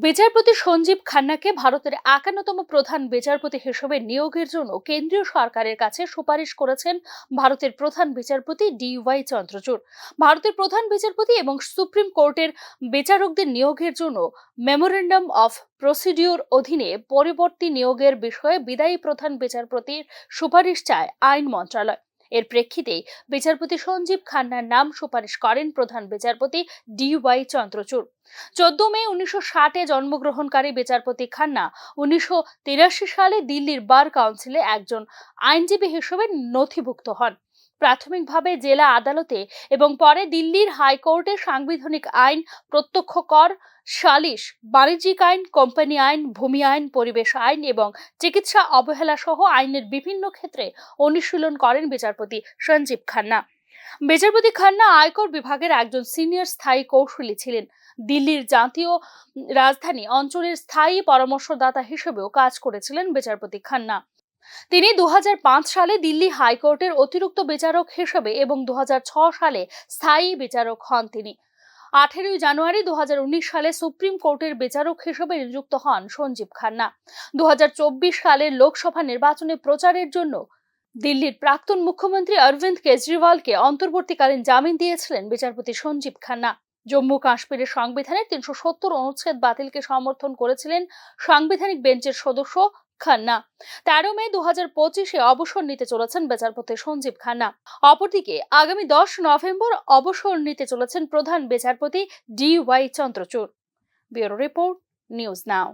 বিচারপতি সঞ্জীব খান্নাকে ভারতের ৫১তম প্রধান বিচারপতি হিসেবে নিয়োগের জন্য কেন্দ্রীয় সরকারের কাছে সুপারিশ করেছেন ভারতের প্রধান বিচারপতি DY চন্দ্রচূড়। ভারতের প্রধান বিচারপতি এবং সুপ্রিম কোর্টের বিচারকদের নিয়োগের জন্য মেমোরেন্ডাম অফ প্রসিডিওর অধীনে পরবর্তী নিয়োগের বিষয়ে বিদায়ী প্রধান বিচারপতির সুপারিশ চায় আইন মন্ত্রণালয়। এর প্রেক্ষিতে বিচারপতি সঞ্জীব খান্নার নাম সুপারিশ করেন প্রধান বিচারপতি DY চন্দ্রচূড়। 14 মে 1960-এ জন্মগ্রহণকারী বিচারপতি খান্না 1983 সালে দিল্লির বার কাউন্সিলে একজন আইনজীবী হিসেবে নথিভুক্ত হন। প্রাথমিকভাবে জেলা আদালতে এবং পরে দিল্লির হাইকোর্টে সাংবিধানিক আইন, প্রত্যক্ষ কর, সালিশ, বাণিজ্যিক আইন, কোম্পানি আইন, ভূমি আইন, পরিবেশ আইন এবং চিকিৎসা অবহেলা সহ আইনের বিভিন্ন ক্ষেত্রে অনুশীলন করেন বিচারপতি সঞ্জীব খান্না। বিচারপতি খান্না আয়কর বিভাগের একজন সিনিয়র স্থায়ী কৌশলী ছিলেন। দিল্লির জাতীয় রাজধানী অঞ্চলের স্থায়ী পরামর্শদাতা হিসেবেও কাজ করেছিলেন বিচারপতি খান্না। তিনি 2005 সালে দিল্লি হাইকোর্টের অতিরিক্ত বিচারক হিসেবে এবং 2006 সালে স্থায়ী বিচারক হন। তিনি 18 জানুয়ারি 2019 সালে সুপ্রিম কোর্টের বিচারক হিসেবে নিযুক্ত হন সঞ্জীব খান্না। 2024 সালের লোকসভা নির্বাচনে প্রচারের জন্য দিল্লির প্রাক্তন মুখ্যমন্ত্রী অরবিন্দ কেজরিওয়ালকে অন্তর্বর্তীকালীন জামিন দিয়েছিলেন বিচারপতি সঞ্জীব খান্না। জম্মু কাশ্মীরের সংবিধানের 370 অনুচ্ছেদ বাতিলকে সমর্থন করেছিলেন সাংবিধানিক বেঞ্চের সদস্য খান্না। 13 মে 2025-এ অবসর নিতে চলেছেন বিচারপতি সঞ্জীব খান্না। অপরদিকে আগামী 10 নভেম্বর অবসর নিতে চলেছেন প্রধান বিচারপতি DY Chandrachud. Bureau report, news নাও।